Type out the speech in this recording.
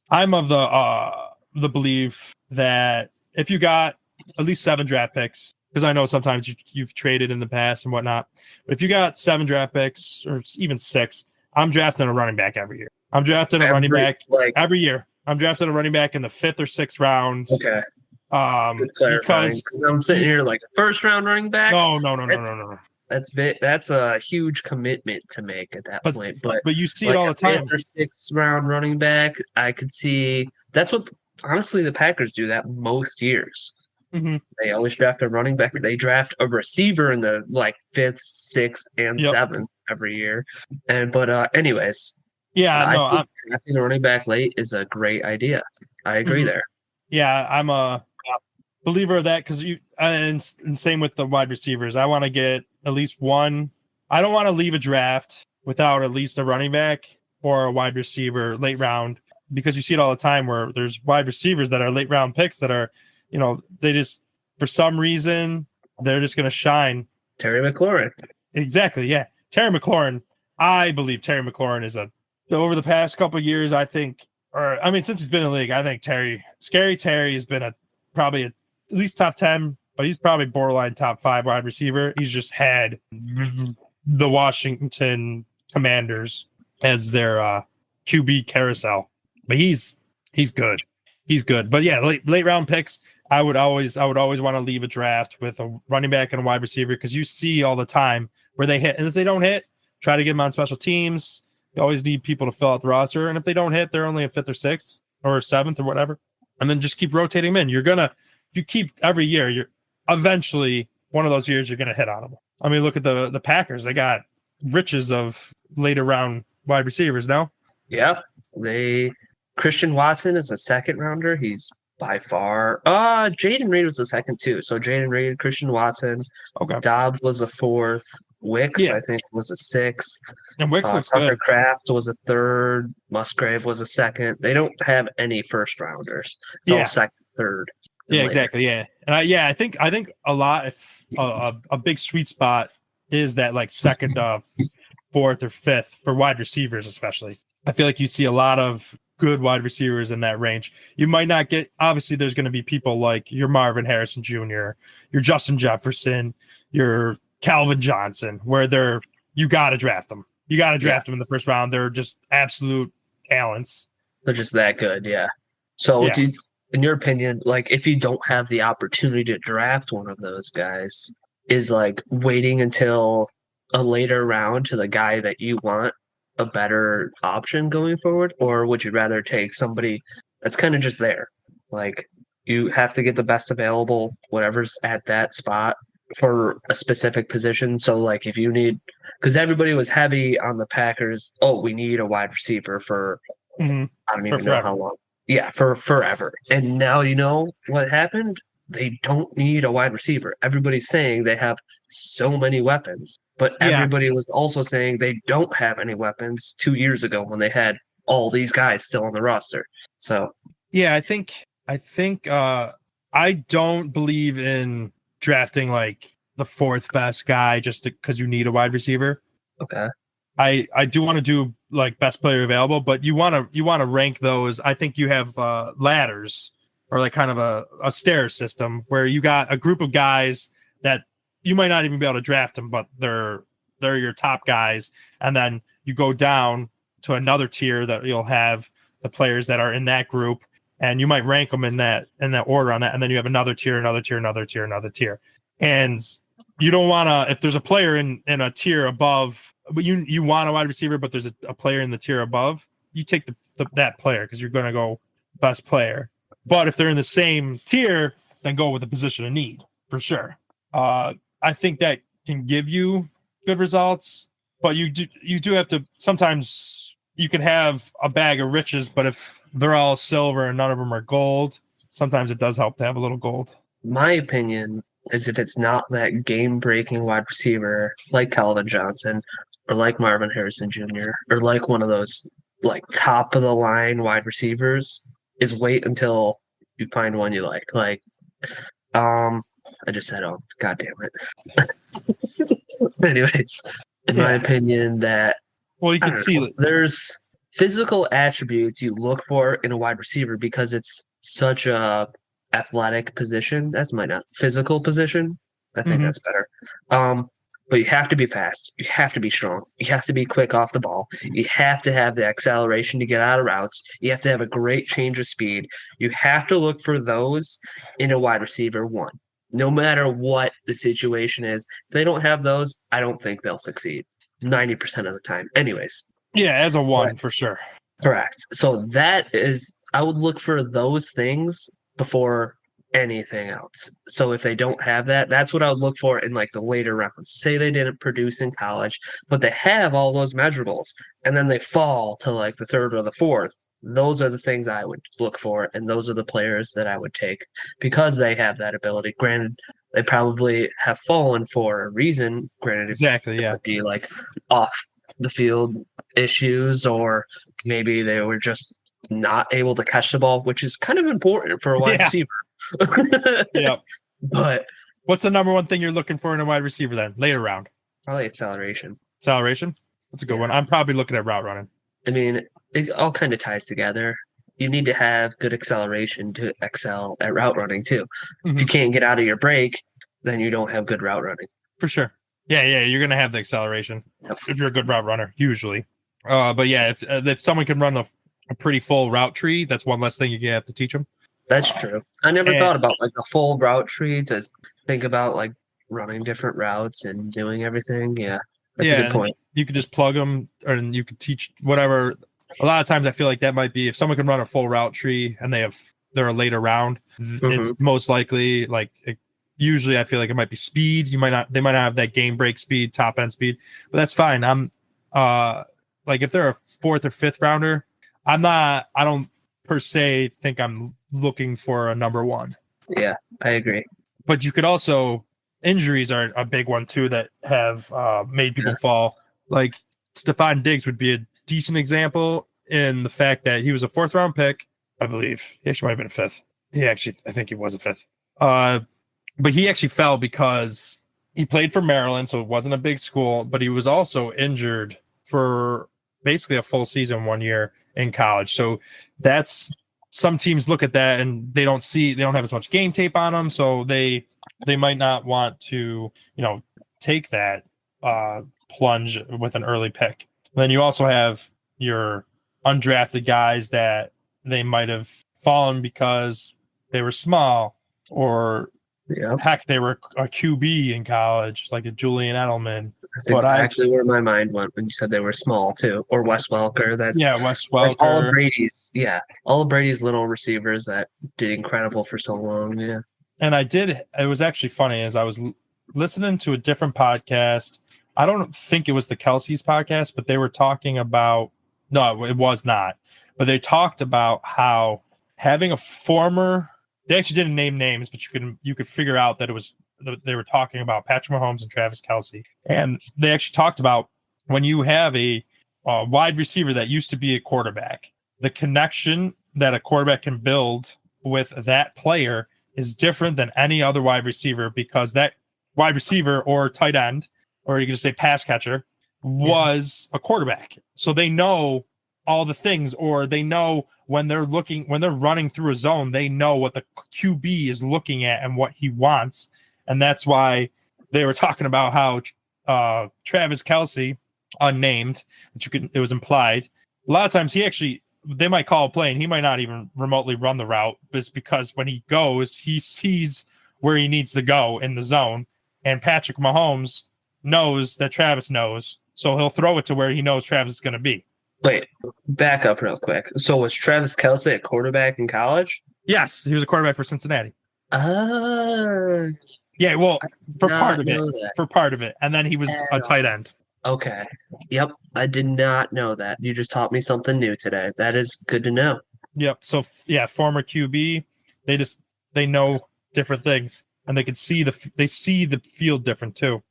I'm of the belief that if you got at least 7 draft picks, because I know sometimes you've traded in the past and whatnot, but if you got 7 draft picks or even 6, I'm drafting a running back every year. I'm drafting a running back every year. I'm drafting a running back in the 5th or 6th round. Okay. Good clarifying. Because I'm sitting here like a first round running back. No. That's a huge commitment to make at that point. But you see it all the time. 5th or 6th round running back, I could see that's what honestly the Packers do that most years. Mm-hmm. They always draft a running back. They draft a receiver in the 5th, 6th, and 7th every year. Anyways. Yeah, I think drafting a running back late is a great idea. I agree there. Yeah, I'm a believer of that because and same with the wide receivers. I want to get at least one. I don't want to leave a draft without at least a running back or a wide receiver late round, because you see it all the time where there's wide receivers that are late round picks that are, they just, for some reason, they're just going to shine. Terry McLaurin. Exactly. Yeah. Terry McLaurin. I believe Terry McLaurin is over the past couple of years, I think, since he's been in the league, I think Scary Terry has been probably at least top 10, but he's probably borderline top 5 wide receiver. He's just had the Washington Commanders as their QB carousel, but he's good. He's good. But yeah, late round picks, I would always want to leave a draft with a running back and a wide receiver, because you see all the time where they hit, and if they don't hit, try to get them on special teams. You always need people to fill out the roster, and if they don't hit, they're only a 5th or 6th or 7th or whatever, and then just keep rotating them in. You keep every year, you're eventually one of those years you're gonna hit on them. I mean, look at the Packers; they got riches of later round wide receivers. No, yeah, Christian Watson is a 2nd rounder. He's by far. Jaden Reed was the 2nd too. So Jaden Reed, Christian Watson. Okay. Dobbs was a 4th. Wicks, I think, was a 6th. And Wicks looks Tucker good. Kraft was a 3rd. Musgrave was a 2nd. They don't have any first rounders. It's all 2nd, 3rd. Yeah, exactly. Yeah, and I think a lot. If a big sweet spot is that 2nd, 4th, or 5th for wide receivers, especially. I feel like you see a lot of good wide receivers in that range. You might not get. Obviously, there's going to be people like your Marvin Harrison Jr., your Justin Jefferson, your Calvin Johnson, where you got to draft them. You got to draft them in the first round. They're just absolute talents. They're just that good, yeah. So, in your opinion, if you don't have the opportunity to draft one of those guys, is waiting until a later round to the guy that you want a better option going forward? Or would you rather take somebody that's kind of just there? You have to get the best available, whatever's at that spot for a specific position. So if you need, because everybody was heavy on the Packers, we need a wide receiver for I don't even know how long. Yeah, for forever. And now you know what happened? They don't need a wide receiver. Everybody's saying they have so many weapons, but everybody was also saying they don't have any weapons 2 years ago when they had all these guys still on the roster. So yeah, I think I don't believe in drafting the 4th best guy just because you need a wide receiver. Okay. I do want to do best player available, but you want to rank those. I think you have ladders or kind of a stair system where you got a group of guys that you might not even be able to draft them, but they're your top guys, and then you go down to another tier that you'll have the players that are in that group, and you might rank them in that order on that, and then you have another tier, another tier, and you don't want to, if there's a player in a tier above, but you want a wide receiver, but there's a player in the tier above, you take that player because you're going to go best player. But if they're in the same tier, then go with the position of need for sure. I think that can give you good results, but you do have to, sometimes you can have a bag of riches, but if they're all silver and none of them are gold, sometimes it does help to have a little gold. My opinion is if it's not that game-breaking wide receiver like Calvin Johnson or like Marvin Harrison Jr. or like one of those top-of-the-line wide receivers, is wait until you find one you like. I just said, God damn it. Anyways, in my opinion, that you can see there's physical attributes you look for in a wide receiver because it's such a athletic position. That's my not physical position. I think that's better. But you have to be fast. You have to be strong. You have to be quick off the ball. You have to have the acceleration to get out of routes. You have to have a great change of speed. You have to look for those in a wide receiver one, no matter what the situation is. If they don't have those, I don't think they'll succeed 90% of the time. Anyways. Yeah, as a one, for sure. Correct. So that is, I would look for those things before anything else. So if they don't have that, that's what I would look for in like the later rounds. Say they didn't produce in college, but they have all those measurables, and then they fall to like the third or the fourth. Those are the things I would look for, and those are the players that I would take because they have that ability. Granted, they probably have fallen for a reason. Granted, Exactly, it would be like off the field issues, or maybe they were just not able to catch the ball, which is kind of important for a wide receiver. Yeah. But what's the number one thing you're looking for in a wide receiver then? Later round. Probably acceleration. Acceleration? That's a good one. I'm probably looking at route running. I mean, it all kind of ties together. You need to have good acceleration to excel at route running too. If you can't get out of your break, then you don't have good route running. For sure. Yeah, you're gonna have the acceleration if you're a good route runner, usually. But yeah, if someone can run a pretty full route tree, that's one less thing you have to teach them. That's true. I never thought about like a full route tree to think about like running different routes and doing everything. Yeah, that's a good point. You could just plug them, and you could teach whatever. A lot of times, I feel like that might be if someone can run a full route tree and they're a later round. It's most likely like. Usually I feel like it might be speed. They might not have that game break speed, top end speed, but that's fine. I'm like if they're a fourth or fifth rounder, I don't per se think I'm looking for a number one. Yeah, I agree. But you could also, injuries are a big one too that have made people fall. Like Stephon Diggs would be a decent example in the fact that he was a fourth round pick, I believe. He actually might have been a fifth. I think he was a fifth. But he actually fell because he played for Maryland, so it wasn't a big school, but he was also injured for basically a full season 1 year in college. So that's some teams look at that and they don't have as much game tape on them, so they might not want to, take that plunge with an early pick. Then you also have your undrafted guys that they might have fallen because they were small, or heck, they were a QB in college, like a Julian Edelman. That's exactly where my mind went when you said they were small too, or Wes Welker. Wes Welker. Like all of Brady's little receivers that did incredible for so long. Yeah, and it was actually funny as I was listening to a different podcast. I don't think it was the Kelsey's podcast, but they were talking about. No, it was not. But they talked about how having a former. They actually didn't name names, but you could figure out that they were talking about Patrick Mahomes and Travis Kelce. And they actually talked about when you have a wide receiver that used to be a quarterback, the connection that a quarterback can build with that player is different than any other wide receiver, because that wide receiver or tight end, or you can just say pass catcher, was a quarterback. So they know all the things, or they know when they're running through a zone, they know what the QB is looking at and what he wants. And that's why they were talking about how Travis Kelce, unnamed, it was implied. A lot of times they might call a play and he might not even remotely run the route, but it's because when he goes, he sees where he needs to go in the zone. And Patrick Mahomes knows that Travis knows, so he'll throw it to where he knows Travis is going to be. Wait, back up real quick. So was Travis Kelce a quarterback in college? Yes, he was a quarterback for Cincinnati. Yeah, well, for part of it. And then he was a tight end. Okay. Yep. I did not know that. You just taught me something new today. That is good to know. Yep. So yeah, former QB, they know different things, and they see the field different too.